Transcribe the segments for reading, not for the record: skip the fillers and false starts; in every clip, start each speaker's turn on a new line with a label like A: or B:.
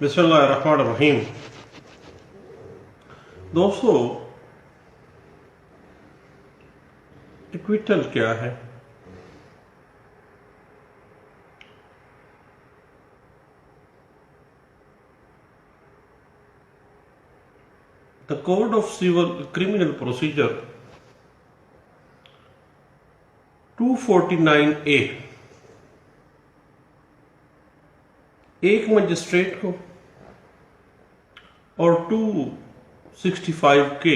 A: بسم اللہ الرحمن الرحیم. دوستو، ایکویٹل کیا ہے؟ The Code of Civil Criminal Procedure 249A ایک مجسٹریٹ کو اور 265 کے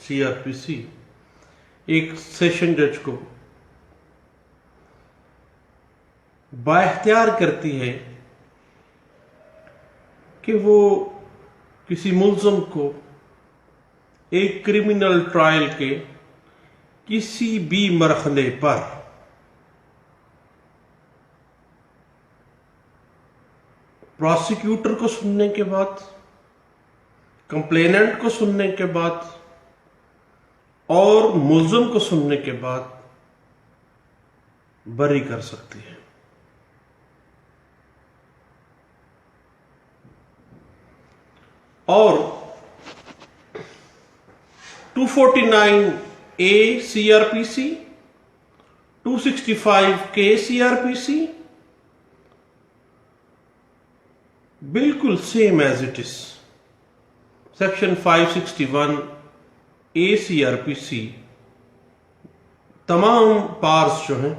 A: CRPC ایک سیشن جج کو بااختیار کرتی ہے کہ وہ کسی ملزم کو ایک کرمنل ٹرائل کے کسی بھی مرحلے پر پراسیکیوٹر کو سننے کے بعد، کمپلیننٹ کو سننے کے بعد اور ملزم کو سننے کے بعد بری کر سکتی ہے. اور 249A CRPC 265K CRPC بالکل same as it is. Section 561A CRPC تمام پارٹس جو ہیں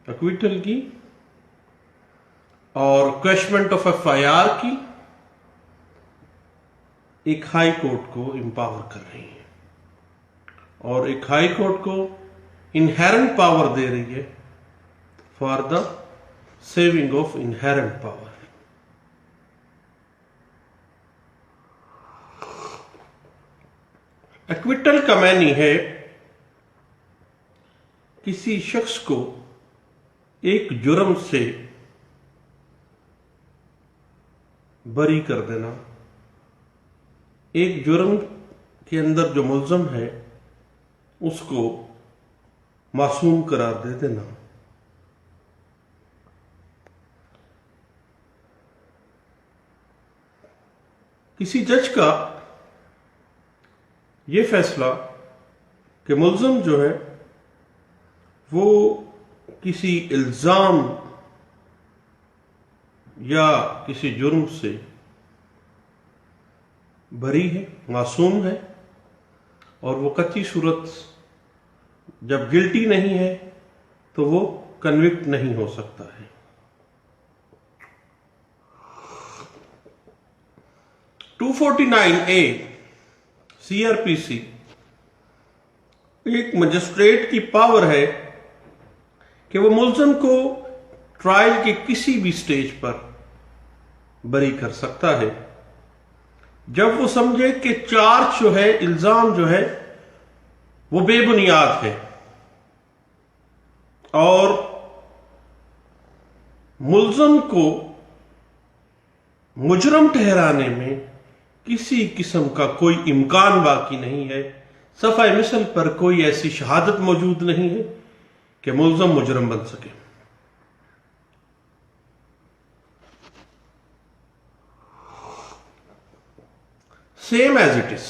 A: ایکویٹل کی اور کویشمنٹ آف FIR کی ایک ہائی کورٹ کو امپاور کر رہی ہیں، اور ایک ہائی کورٹ کو انہیرنٹ پاور دے رہی ہے for the saving of inherent power. Acquittal کا معنی ہے کسی شخص کو ایک جرم سے بری کر دینا، ایک جرم کے اندر جو ملزم ہے اس کو معصوم قرار دے دینا. کسی جج کا یہ فیصلہ کہ ملزم جو ہے وہ کسی الزام یا کسی جرم سے بری ہے، معصوم ہے، اور وہ قطعی صورت جب گلٹی نہیں ہے تو وہ کنوکٹ نہیں ہو سکتا ہے. (249A) CRPC ایک مجسٹریٹ کی پاور ہے کہ وہ ملزم کو ٹرائل کے کسی بھی سٹیج پر بری کر سکتا ہے جب وہ سمجھے کہ چارج جو ہے، الزام جو ہے وہ بے بنیاد ہے اور ملزم کو مجرم ٹھہرانے میں کسی قسم کا کوئی امکان باقی نہیں ہے، صفحہ مثل پر کوئی ایسی شہادت موجود نہیں ہے کہ ملزم مجرم بن سکے. سیم ایز اٹ از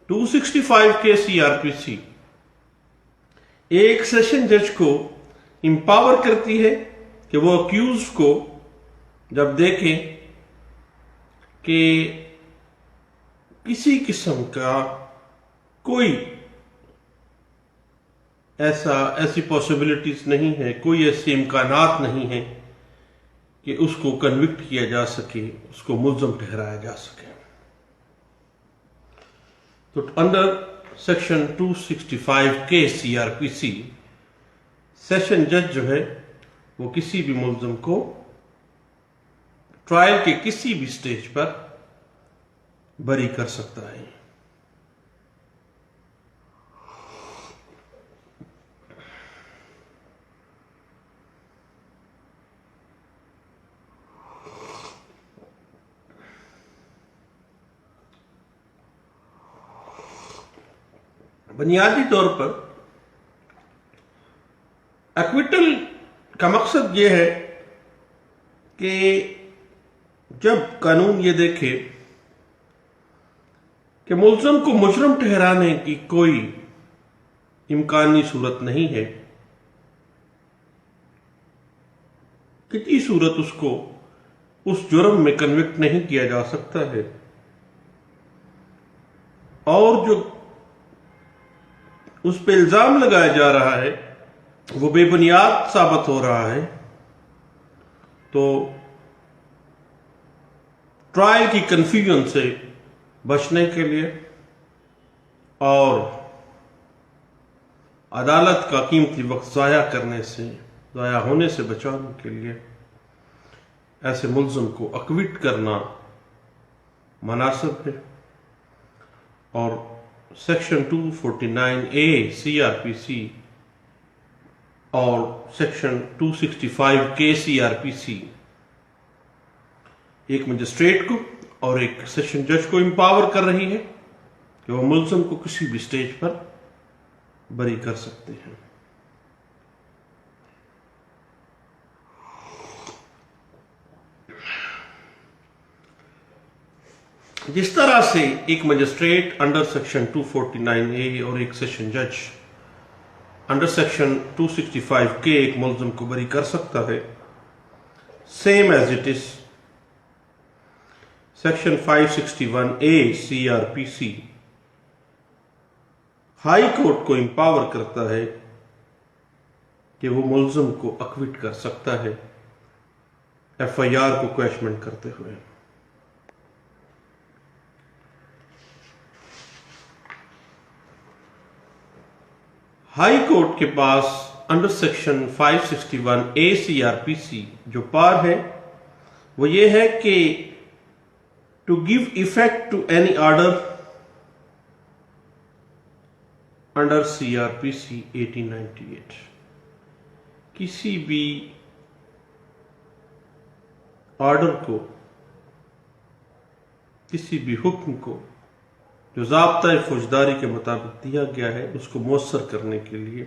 A: 265 کے CRPC ایک سیشن جج کو امپاور کرتی ہے کہ وہ اکیوز کو جب دیکھیں کہ کسی قسم کا کوئی ایسی پاسبلٹیز نہیں ہے، کوئی ایسے امکانات نہیں ہیں کہ اس کو کنوکٹ کیا جا سکے، اس کو ملزم ٹھہرایا جا سکے. تو انڈر سیکشن 265 کے CRPC سیشن جج جو ہے وہ کسی بھی ملزم کو ٹرائل کے کسی بھی سٹیج پر بری کر سکتا ہے. بنیادی طور پر ایکویٹل کا مقصد یہ ہے کہ جب قانون یہ دیکھے کہ ملزم کو مجرم ٹھہرانے کی کوئی امکانی صورت نہیں ہے، کسی صورت اس کو اس جرم میں کنوکٹ نہیں کیا جا سکتا ہے، اور جو اس پہ الزام لگایا جا رہا ہے وہ بے بنیاد ثابت ہو رہا ہے، تو ٹرائل کی کنفیوژن سے بچنے کے لیے اور عدالت کا قیمتی وقت ضائع ہونے سے بچانے کے لیے ایسے ملزم کو اکوٹ کرنا مناسب ہے، اور سیکشن 249A CRPC اور سیکشن 265K CRPC ایک مجسٹریٹ کو اور ایک سیشن جج کو امپاور کر رہی ہے کہ وہ ملزم کو کسی بھی سٹیج پر بری کر سکتے ہیں۔ جس طرح سے ایک مجسٹریٹ انڈر سیکشن 249A اور ایک سیشن جج انڈر سیکشن 265K ایک ملزم کو بری کر سکتا ہے، same as it is section 561A CRPC high court کو امپاور کرتا ہے کہ وہ ملزم کو اکوٹ کر سکتا ہے FIR کو کویشمنٹ کرتے ہوئے۔ ہائی کورٹ کے پاس انڈر سیکشن 561A CRPC جو پار ہے وہ یہ ہے کہ to give effect to any order under CRPC 1898، کسی بھی آرڈر کو، کسی بھی حکم کو جو ضابطۂ فوجداری کے مطابق دیا گیا ہے اس کو مؤثر کرنے کے لیے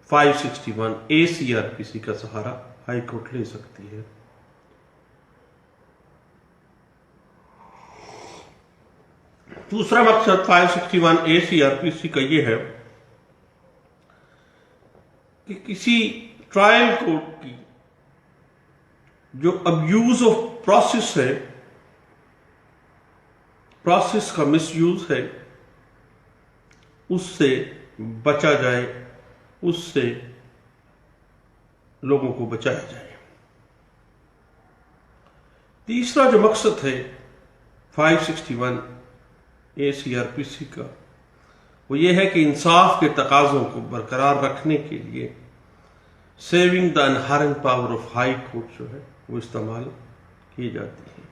A: 561A CRPC کا سہارا ہائی کورٹ لے سکتی ہے۔ دوسرا مقصد 561A CRPC کا یہ ہے کہ کسی ٹرائل کورٹ کی جو ابیوز آف پروسیس ہے، پروسیس کا مس یوز ہے، اس سے بچا جائے، اس سے لوگوں کو بچایا جائے۔ تیسرا جو مقصد ہے 561A CRPC کا وہ یہ ہے کہ انصاف کے تقاضوں کو برقرار رکھنے کے لیے saving the inherent power of high court جو ہے وہ استعمال کی جاتی ہے،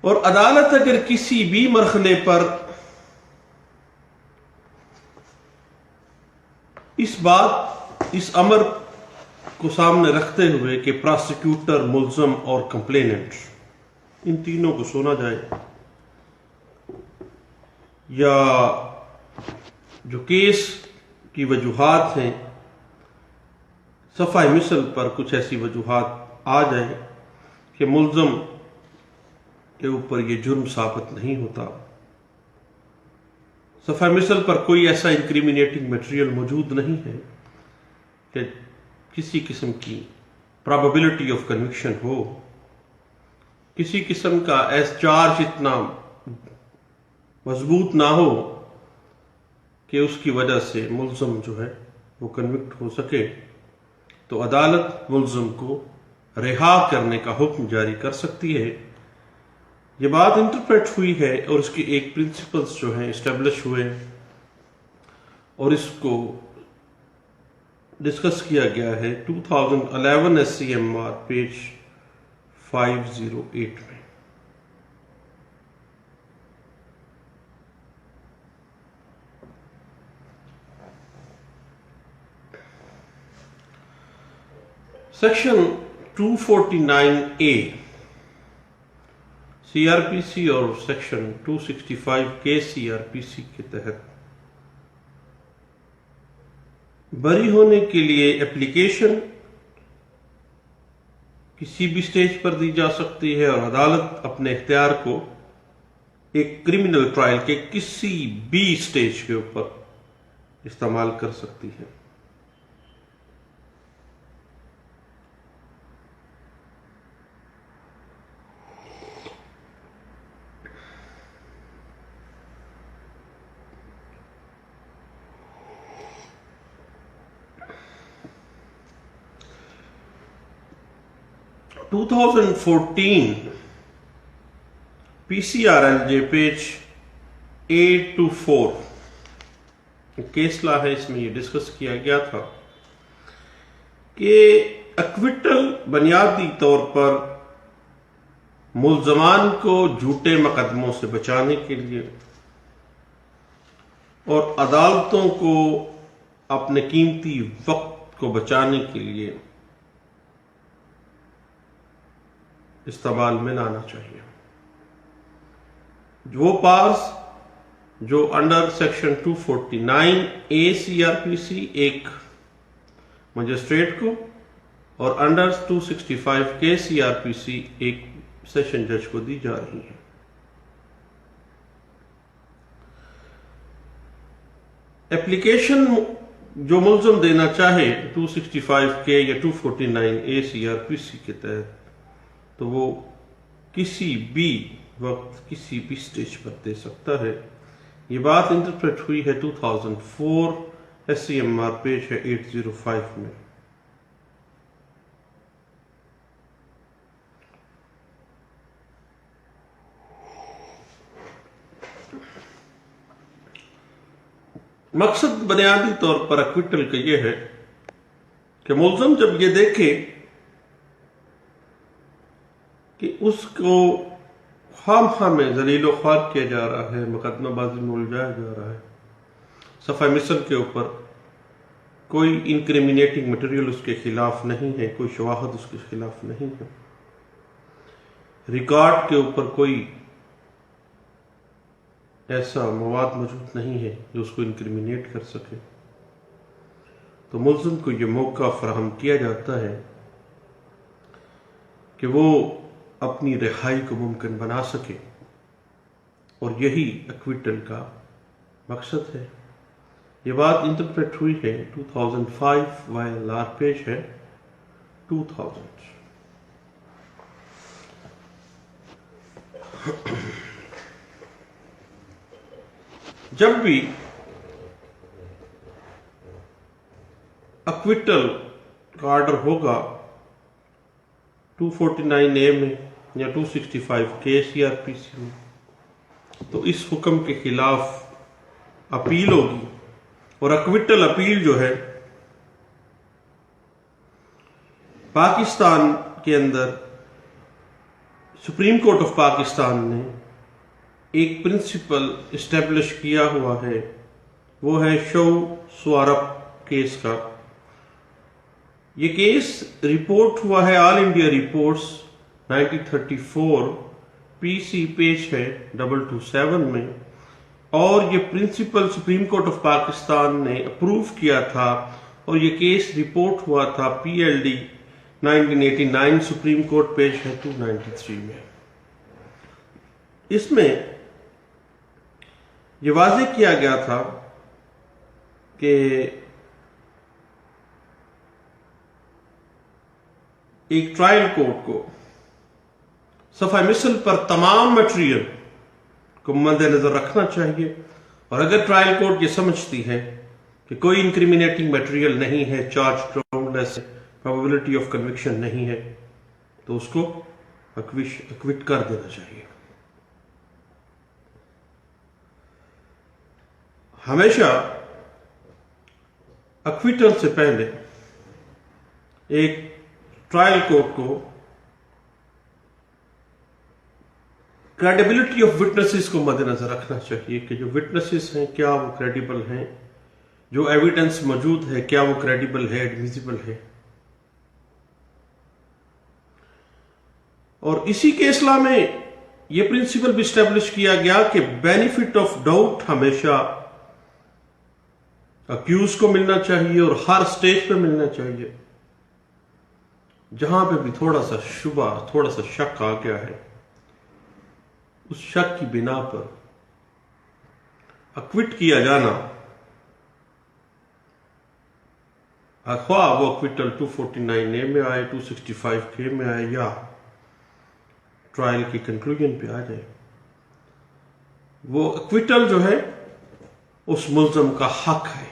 A: اور عدالت اگر کسی بھی مرحلے پر اس امر کو سامنے رکھتے ہوئے کہ پراسیکیوٹر، ملزم اور کمپلیننٹ ان تینوں کو سنا جائے، یا جو کیس کی وجوہات ہیں صفحہ مثل پر کچھ ایسی وجوہات آ جائیں کہ ملزم کے اوپر یہ جرم ثابت نہیں ہوتا، صفحہ مثل پر کوئی ایسا انکریمنیٹنگ میٹیریل موجود نہیں ہے کہ کسی قسم کی پرابیبلٹی آف کنوکشن ہو، کسی قسم کا چارج اتنا مضبوط نہ ہو کہ اس کی وجہ سے ملزم جو ہے وہ کنوکٹ ہو سکے، تو عدالت ملزم کو رہا کرنے کا حکم جاری کر سکتی ہے۔ یہ بات انٹرپریٹ ہوئی ہے اور اس کی ایک پرنسپلز جو ہیں اسٹیبلش ہوئے، اور اس کو ڈسکس کیا گیا ہے 2011 SCMR پیج 508 میں۔ سیکشن 249A CRPC اور سیکشن 265K CRPC کے تحت بری ہونے کے لیے اپلیکیشن کسی بھی سٹیج پر دی جا سکتی ہے اور عدالت اپنے اختیار کو ایک کرمنل ٹرائل کے کسی بھی سٹیج کے اوپر استعمال کر سکتی ہے۔ To 2014 PCRLJ page 824 case law ہے، اس میں یہ ڈسکس کیا گیا تھا کہ ایکویٹل بنیادی طور پر ملزمان کو جھوٹے مقدموں سے بچانے کے لیے اور عدالتوں کو اپنے قیمتی وقت کو بچانے کے لیے استعمال میں لانا چاہیے۔ وہ پارس جو انڈر سیکشن 249 CRPC ایک مجسٹریٹ کو اور انڈر 265 CRPC ایک سیشن جج کو دی جا رہی ہیں۔ اپلیکیشن جو ملزم دینا چاہے 265 یا 249 CRPC کے تحت تو وہ کسی بھی وقت کسی بھی سٹیج پر دے سکتا ہے۔ یہ بات انٹرپریٹ ہوئی ہے 2004 SCMR پیج ہے 805 میں۔ مقصد بنیادی طور پر ایکویٹل کا یہ ہے کہ ملزم جب یہ دیکھے کہ اس کو خواہ میں ذلیل و خوار کیا جا رہا ہے، مقدمہ بازی میں الجھایا جا رہا ہے، صفحہ مثل کے اوپر کوئی انکریمنیٹنگ مٹیریل اس کے خلاف نہیں ہے، کوئی شواہد اس کے خلاف نہیں ہے، ریکارڈ کے اوپر کوئی ایسا مواد موجود نہیں ہے جو اس کو انکریمنیٹ کر سکے، تو ملزم کو یہ موقع فراہم کیا جاتا ہے کہ وہ اپنی رہائی کو ممکن بنا سکے، اور یہی ایکویٹل کا مقصد ہے۔ یہ بات انٹرپریٹ ہوئی ہے 2005 YLR پیج ہے 2000۔ جب بھی ایکویٹل کا آرڈر ہوگا 249A میں یا 265 CRPC میں، تو اس حکم کے خلاف اپیل ہوگی، اور ایکویٹل اپیل جو ہے پاکستان کے اندر سپریم کورٹ آف پاکستان نے ایک پرنسپل اسٹیبلش کیا ہوا ہے، وہ ہے شو سوارپ کیس کا۔ یہ کیس رپورٹ ہوا ہے all India reports 1934 PC page ہے 227 میں، اور یہ principle Supreme Court of Pakistan نے اپروو کیا تھا، اور یہ کیس رپورٹ ہوا تھا PLD 1989 سپریم کورٹ پیج ہے 293 میں۔ اس میں یہ واضح کیا گیا تھا کہ ایک ٹرائل کورٹ کو صفحہ مثل پر تمام میٹیریل کو مد نظر رکھنا چاہیے، اور اگر ٹرائل کورٹ یہ سمجھتی ہے کہ کوئی انکریمنیٹنگ میٹیریل نہیں ہے، charge ground less, probability of conviction نہیں ہے، تو اس کو ایکویٹ کر دینا چاہیے۔ ہمیشہ ایکویٹل سے پہلے ایک ٹرائل کورٹ کو کریڈیبلٹی آف وٹنسز کو مد نظر رکھنا چاہیے کہ جو وٹنسز ہیں کیا وہ کریڈیبل ہیں، جو ایویڈنس موجود ہے کیا وہ کریڈیبل ہے، ایڈمیسیبل ہے۔ اور اسی کیس لا میں یہ پرنسپل بھی اسٹیبلش کیا گیا کہ بینیفٹ آف ڈاؤٹ ہمیشہ اکیوز کو ملنا چاہیے اور ہر سٹیج پہ ملنا چاہیے۔ جہاں پہ بھی تھوڑا سا شبہ، تھوڑا سا شک آ گیا ہے، اس شک کی بنا پر اکوٹ کیا جانا، خواہ وہ اکوٹل 249A میں آئے، 265K میں آئے، یا ٹرائل کی کنکلوژن پہ آ جائے، وہ اکوٹل جو ہے اس ملزم کا حق ہے،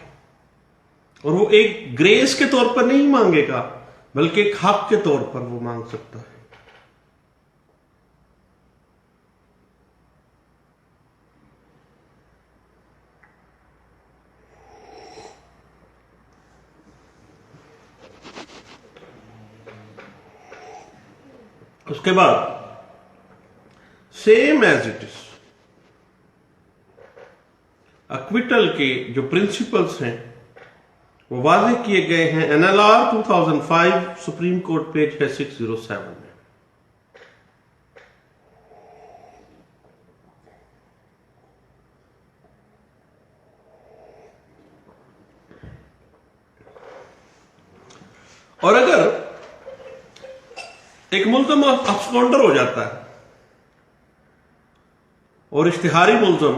A: اور وہ ایک گریس کے طور پر نہیں مانگے گا بلکہ ایک حق کے طور پر وہ مانگ سکتا ہے۔ اس کے بعد سیم ایز اٹ از، اکوٹل کے جو پرنسپلز ہیں وہ واضح کیے گئے ہیں NLR 2005 سپریم کورٹ پیج ہے 607 میں۔ اور اگر ایک ملزم ابسکونڈر ہو جاتا ہے اور اشتہاری ملزم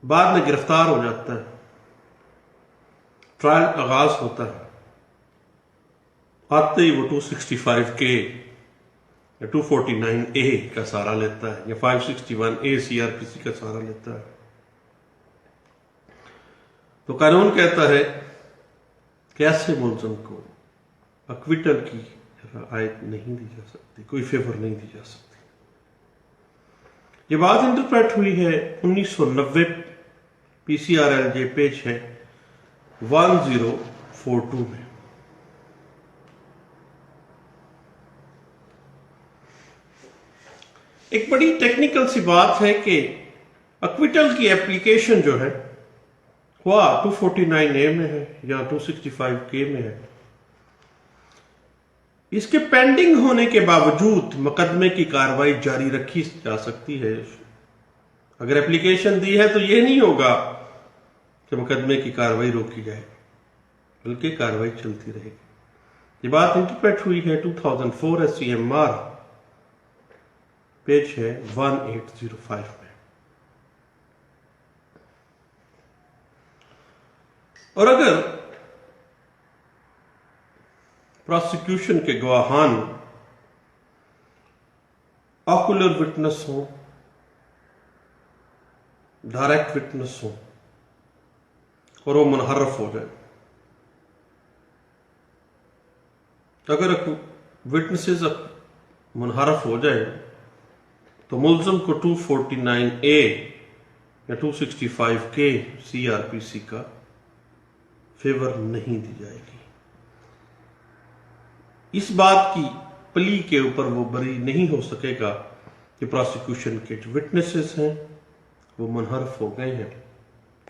A: بعد میں گرفتار ہو جاتا ہے، ٹرائل آغاز ہوتا ہے، آتے ہی وہ 265K یا 249A کا سہارا لیتا ہے یا 561A CRPC کا سہارا لیتا ہے، تو قانون کہتا ہے کہ ایسے ملزم کو اکوٹل کی رعایت نہیں دی جا سکتی، کوئی فیور نہیں دی جا سکتی۔ یہ بات انٹرپریٹ ہوئی ہے 1990 PCRLJ پیج ہے 1042 میں۔ ایک بڑی ٹیکنیکل سی بات ہے کہ اکوٹل کی اپلیکیشن جو ہے وہ 249A میں ہے یا 265K میں ہے، اس کے پینڈنگ ہونے کے باوجود مقدمے کی کارروائی جاری رکھی جا سکتی ہے۔ اگر اپلیکیشن دی ہے تو یہ نہیں ہوگا کہ مقدمے کی کارروائی روکی جائے، بلکہ کارروائی چلتی رہے گی۔ یہ بات انٹرپریٹ ہوئی ہے 2004 SCMR پیج ہے 1805 میں۔ اور اگر پروسیکیوشن کے گواہان آکولر وٹنس ہوں، ڈائریکٹ وٹنس ہوں، اور وہ منحرف ہو جائے، اگر وٹنسز منحرف ہو جائے تو ملزم کو 249A یا 265K CRPC کا فیور نہیں دی جائے گی۔ اس بات کی پلی کے اوپر وہ بری نہیں ہو سکے گا کہ پروسیکیوشن کے جو وٹنسز ہیں وہ منحرف ہو گئے ہیں،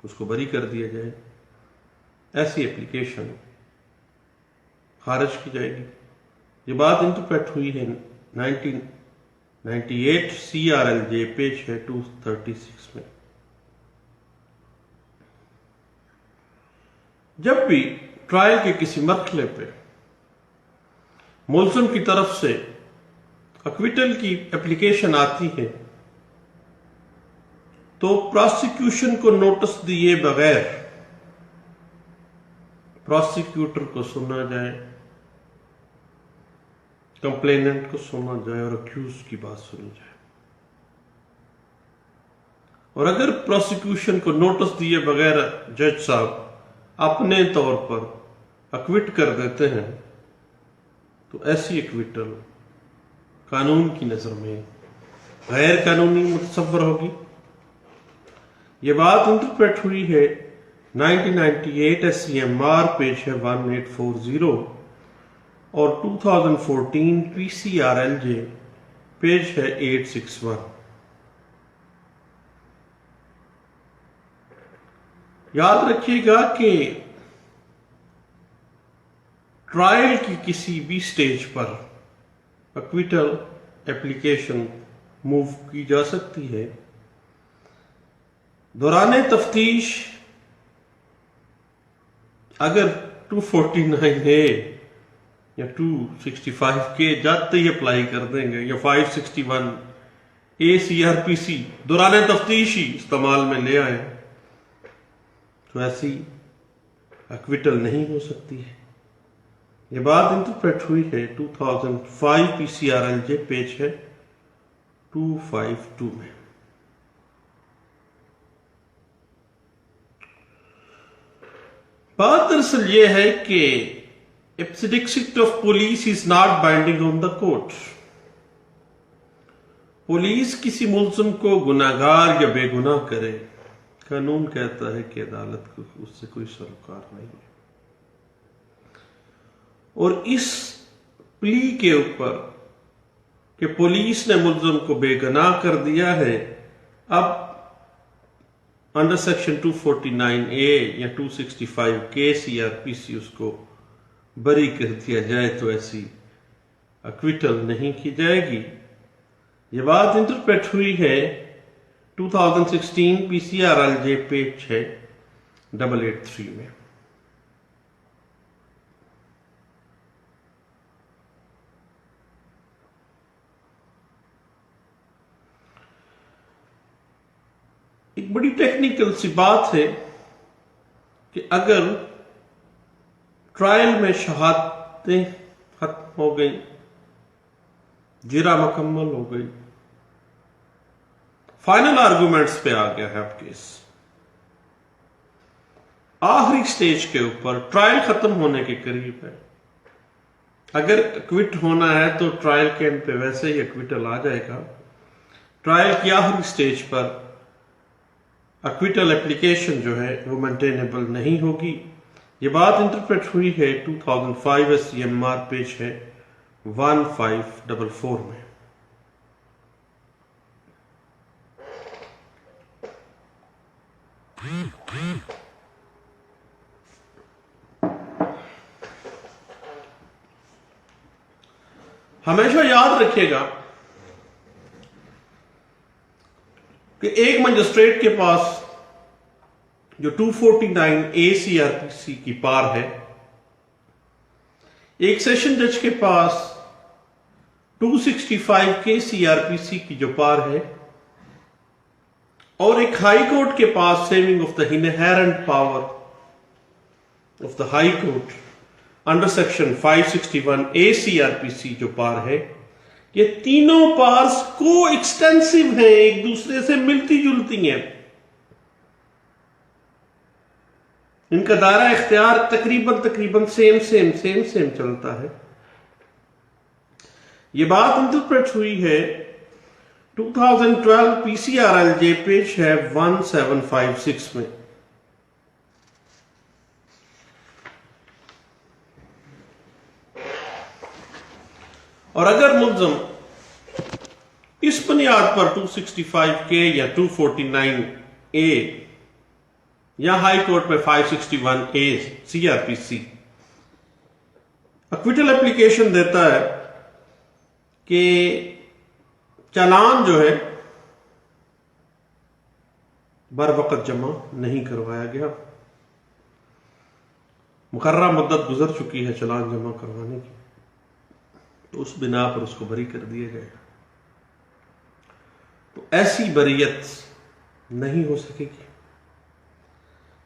A: اس کو بری کر دیا جائے، ایسی اپلیکیشن خارج کی جائے گی۔ یہ بات انٹرپریٹ ہوئی ہے 1998 CRLJ پیج ہے 236 میں۔ جب بھی ٹرائل کے کسی مرحلے پہ ملزم کی طرف سے اکوٹل کی اپلیکیشن آتی ہے تو پروسیکیوشن کو نوٹس دیے بغیر پروسیکیوٹر کو سنا جائے، کمپلیننٹ کو سنا جائے اور اکیوز کی بات سنی جائے۔ اور اگر پروسیکیوشن کو نوٹس دیے بغیر جج صاحب اپنے طور پر اکوٹ کر دیتے ہیں تو ایسی اکوٹل قانون کی نظر میں غیر قانونی متصور ہوگی۔ یہ بات انٹرپریٹ ہوئی ہے 1998 SCMR پیج ہے 1840 اور 2014 PCRLJ پیج ہے 861۔ یاد رکھیے گا کہ ٹرائل کی کسی بھی سٹیج پر اکوٹل اپلیکیشن موو کی جا سکتی ہے۔ دوران تفتیش اگر 249A یا 265 کے جاتے ہی اپلائی کر دیں گے، یا 561 ACRPC دوران تفتیش ہی استعمال میں لے آئے، تو ایسی اکویٹل نہیں ہو سکتی ہے۔ یہ بات انٹرپریٹ ہوئی ہے 2005 PCRLJ پیج ہے 252 میں۔ بات دراصل یہ ہے کہ ipse dixit of police is not binding on the court. Police کسی ملزم کو گناہگار یا بے گناہ کرے، قانون کہتا ہے کہ عدالت کو اس سے کوئی سروکار نہیں ہے، اور اس پلی کے اوپر کہ پولیس نے ملزم کو بے گناہ کر دیا ہے، اب انڈر سیکشن 249A یا 265 KCRPC اس کو بری کر دیا جائے تو ایسی اکویٹل نہیں کی جائے گی۔ یہ بات انٹرپریٹ ہوئی ہے 2016 PCRLJ پیج ہے 883 میں۔ ایک بڑی ٹیکنیکل سی بات ہے کہ اگر ٹرائل میں شہادتیں ختم ہو گئی، جرا مکمل ہو گئی، فائنل آرگومنٹس پہ آ گیا ہے اب کیس، آخری سٹیج کے اوپر ٹرائل ختم ہونے کے قریب ہے، اگر اکوٹ ہونا ہے تو ٹرائل کے اینڈ پہ ویسے ہی اکویٹل آ جائے گا۔ ٹرائل کی آخری سٹیج پر اکویٹل اپلیکیشن جو ہے وہ مینٹینیبل نہیں ہوگی۔ یہ بات انٹرپریٹ ہوئی ہے 2005 SCMR پیج ہے 1544 میں۔ ہمیشہ یاد رکھیے گا کہ ایک مجسٹریٹ کے پاس جو 249 ACRPC کی پار ہے، ایک سیشن جج کے پاس 265 KCRPC کی جو پار ہے، اور ایک ہائی کورٹ کے پاس saving of the inherent power of the high court under section 561 ACRPC جو پار ہے، یہ تینوں پارس کو ایکسٹینسو ہیں، ایک دوسرے سے ملتی جلتی ہیں، ان کا دائرہ اختیار تقریباً سیم چلتا ہے۔ یہ بات انٹرپریٹ ہوئی ہے 2012 PCRLJ پیج ہے 1756 میں۔ اور اگر ملزم اس بنیاد پر 265K یا 249A یا ہائی کورٹ میں 561A CRPC اکویٹل اپلیکیشن دیتا ہے کہ چالان جو ہے بر وقت جمع نہیں کروایا گیا، مقررہ مدت گزر چکی ہے چالان جمع کروانے کی، تو اس بنا پر اس کو بری کر دیا جائے گا، تو ایسی بریت نہیں ہو سکے گی۔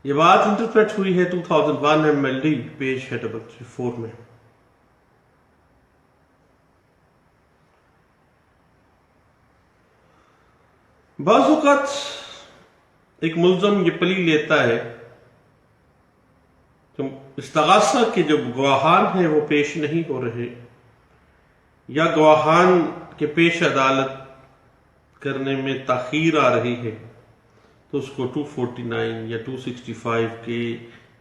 A: یہ بات انٹرپریٹ ہوئی ہے 2001 MLD پیج ہے 434 میں۔ بعض اوقات ایک ملزم یہ پلی لیتا ہے کہ استغاثہ کے جو گواہان ہیں وہ پیش نہیں ہو رہے، یا گواہان کے پیش عدالت کرنے میں تاخیر آ رہی ہے، تو اس کو 249 یا 265 کے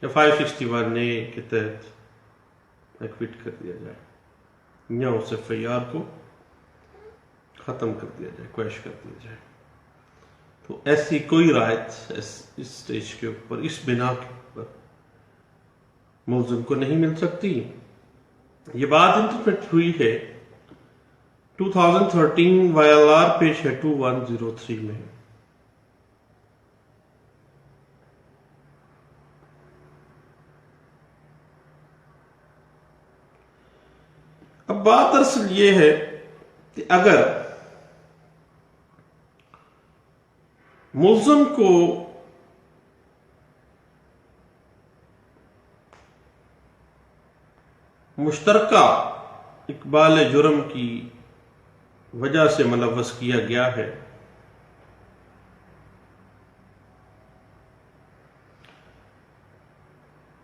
A: یا 561A کے تحت ایکوٹ کر دیا جائے، یا اس FIR کو ختم کر دیا جائے، کویش کر دیا جائے۔ تو ایسی کوئی رعایت اس سٹیج کے اوپر، اس بنا کے اوپر ملزم کو نہیں مل سکتی۔ یہ بات انٹرپریٹ ہوئی ہے 2013 YLR پیج ہے 2103 میں۔ اب بات دراصل یہ ہے کہ اگر ملزم کو مشترکہ اقبال جرم کی وجہ سے ملوث کیا گیا ہے،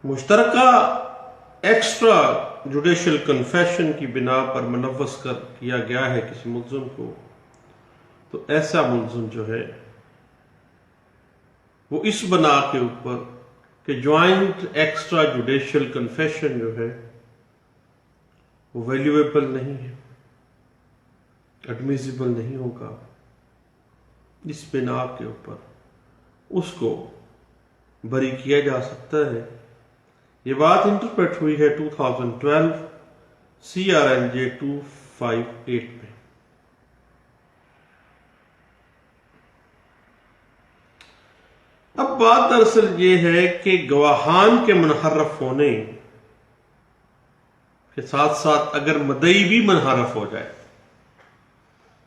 A: مشترکہ ایکسٹرا جوڈیشل کنفیشن کی بنا پر ملوث کیا گیا ہے کسی ملزم کو، تو ایسا ملزم جو ہے وہ اس بنا کے اوپر کہ جوائنٹ ایکسٹرا جوڈیشل کنفیشن جو ہے وہ ویلیویبل نہیں ہے، ایڈمیزیبل نہیں ہوگا، اس بنا کے اوپر اس کو بری کیا جا سکتا ہے۔ یہ بات انٹرپریٹ ہوئی ہے 2012 CRLJ 258 میں۔ اب بات دراصل یہ ہے کہ گواہان کے منحرف ہونے کے ساتھ ساتھ اگر مدعی بھی منحرف ہو جائے،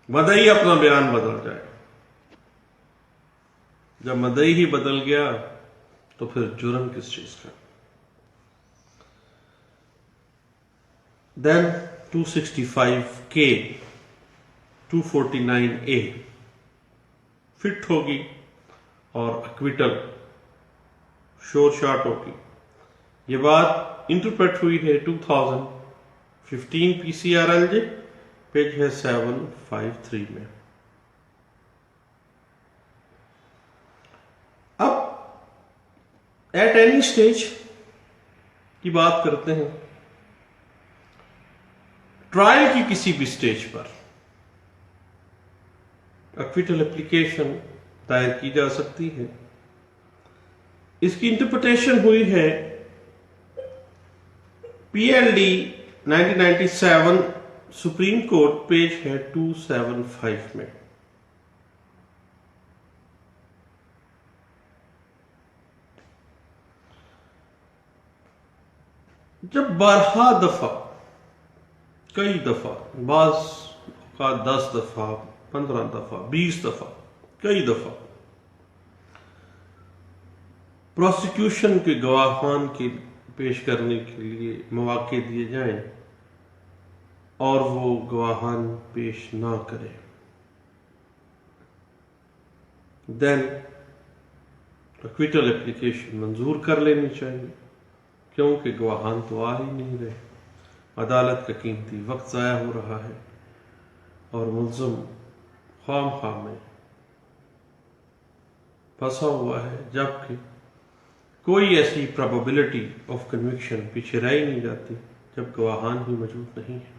A: مدعی اپنا بیان بدل جائے، جب مدعی ہی بدل گیا تو پھر جرم کس چیز کا؟ دین 265K 249A فٹ ہوگی اور اکویٹل شور شارٹ ہوگی۔ یہ بات انٹرپریٹ ہوئی ہے 2015 PCRLJ پیج ہے 753 میں۔ اب ایٹ اینی اسٹیج کی بات کرتے ہیں، ٹرائل کی کسی بھی اسٹیج پر اکویٹل اپلیکیشن دائر کی جا سکتی ہے۔ اس کی انٹرپریٹیشن ہوئی ہے PLD 1997 سپریم کورٹ پیج ہے 275 میں۔ جب بارہا دفعہ، کئی دفعہ، بعض اوقات 10 دفعہ، 15 دفعہ، 20 دفعہ، کئی دفعہ پروسیکیوشن کے گواہان کے پیش کرنے کے لیے مواقع دیے جائیں اور وہ گواہان پیش نہ کرے، دین اکویٹل اپلیکیشن منظور کر لینی چاہیے، کیونکہ گواہان تو آ ہی نہیں رہے، عدالت کا قیمتی وقت ضائع ہو رہا ہے اور ملزم خام خواہ میں پھنسا ہوا ہے، جبکہ کوئی ایسی پرابیبلٹی آف کنوکشن پیچھے رہ نہیں جاتی جب گواہان ہی موجود نہیں ہیں۔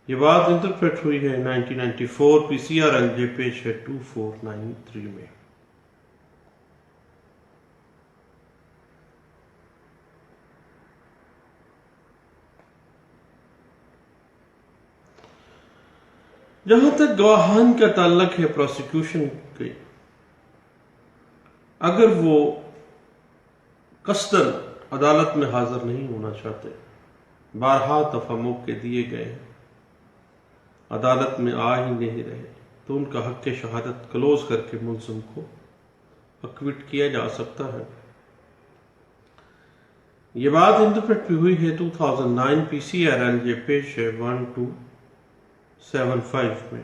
A: یہ بات انٹرپریٹ ہوئی ہے 1994 PCRLJ پیج ہے 2493 میں۔ جہاں تک گواہان کا تعلق ہے پروسیکیوشن کے، اگر وہ قصداً عدالت میں حاضر نہیں ہونا چاہتے، بارہا دفعہ موقع دیے گئے ہیں، عدالت میں آ ہی نہیں رہے، تو ان کا حق شہادت کلوز کر کے ملزم کو اکوٹ کیا جا سکتا ہے۔ یہ بات انٹرپریٹ ہوئی ہے 2009 PCRLJ پیج ہے 1275 میں۔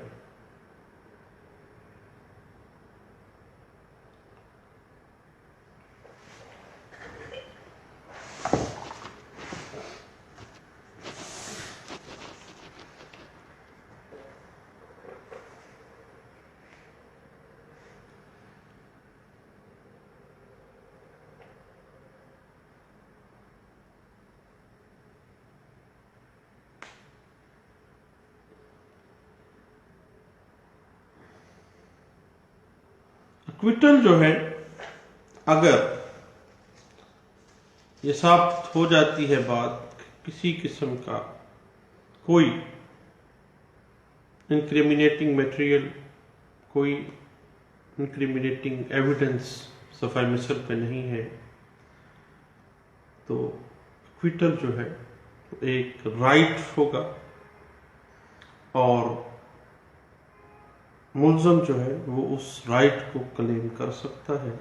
A: اکویٹل جو ہے، اگر یہ ثابت ہو جاتی ہے بات کسی قسم کا کوئی انکریمنیٹنگ میٹیریل، کوئی انکریمنیٹنگ ایویڈنس صفحہ مثل پہ نہیں ہے، تو اکویٹل جو ہے ایک رائٹ ہوگا اور ملزم جو ہے وہ اس رائٹ کو کلیم کر سکتا ہے۔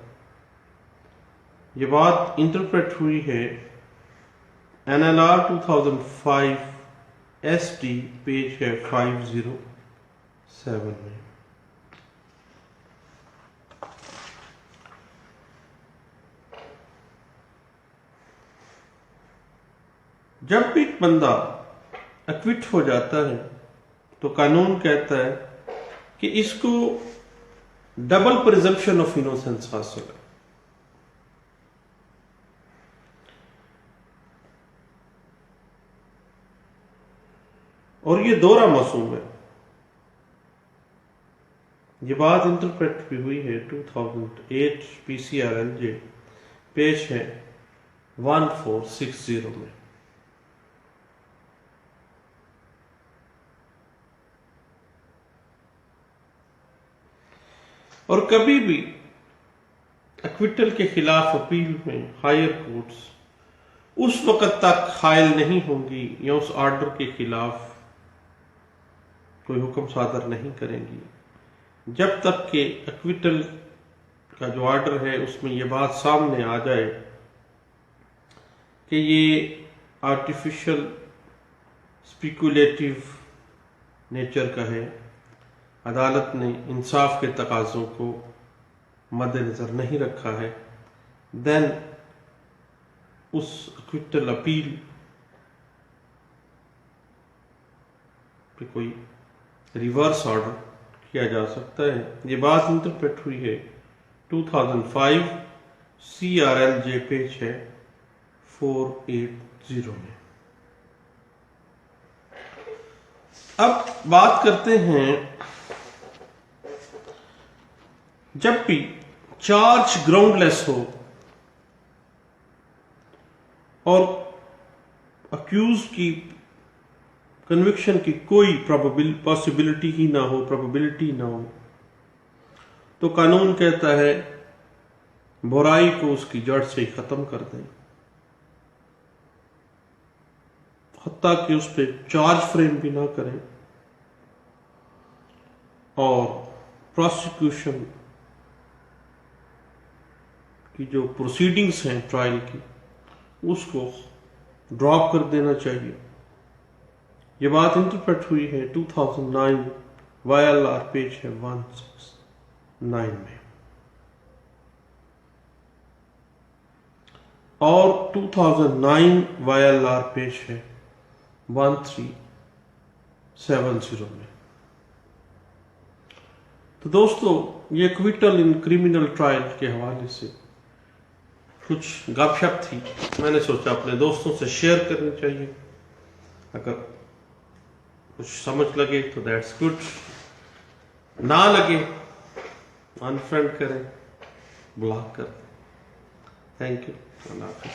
A: یہ بات انٹرپریٹ ہوئی ہے NLR 2005 ST پیج ہے 507 میں۔ جب بھی ایک بندہ ایکوٹ ہو جاتا ہے تو قانون کہتا ہے کہ اس کو ڈبل پریزمپشن آف انوسنس حاصل ہے۔ اور یہ دوہرا معصوم ہے۔ یہ بات انٹرپریٹ بھی ہوئی ہے 2008 PCRLJ پیج ہے 1460 میں۔ اور کبھی بھی ایکویٹل کے خلاف اپیل میں ہائر کورٹس اس وقت تک حائل نہیں ہوں گی یا اس آرڈر کے خلاف کوئی حکم صادر نہیں کریں گی جب تک کہ ایکویٹل کا جو آرڈر ہے اس میں یہ بات سامنے آ جائے کہ یہ آرٹیفیشل اسپیکولیٹو نیچر کا ہے، عدالت نے انصاف کے تقاضوں کو مد نظر نہیں رکھا ہے، دین اس ایکویٹل اپیل پہ کوئی ریورس آرڈر کیا جا سکتا ہے۔ یہ بات انٹرپریٹ ہوئی ہے 2005 CRLJ پیج ہے 480 میں۔ اب بات کرتے ہیں جب بھی چارج گراؤنڈ لیس ہو اور اکیوز کی کنوکشن کی کوئی پاسبلٹی ہی نہ ہو، پروبیبلٹی نہ ہو، تو قانون کہتا ہے برائی کو اس کی جڑ سے ہی ختم کر دیں، حتیٰ کہ اس پہ چارج فریم بھی نہ کریں، اور پروسیکیوشن کی جو پروسیڈنگز ہیں ٹرائل کی اس کو ڈراپ کر دینا چاہیے۔ یہ بات انٹرپریٹ ہوئی ہے 2009 YLR پیج ہے 169 میں، اور 2009 YLR پیج ہے 1370 میں۔ تو دوستو، یہ ایکویٹل ان کریمنل ٹرائل کے حوالے سے کچھ گپ شپ تھی، میں نے سوچا اپنے دوستوں سے شیئر کرنی چاہیے۔ اگر کچھ سمجھ لگے تو دیٹس گڈ، نہ لگے انفرینڈ کریں، بلاک کریں۔ تھینک یو، اللہ حافظ۔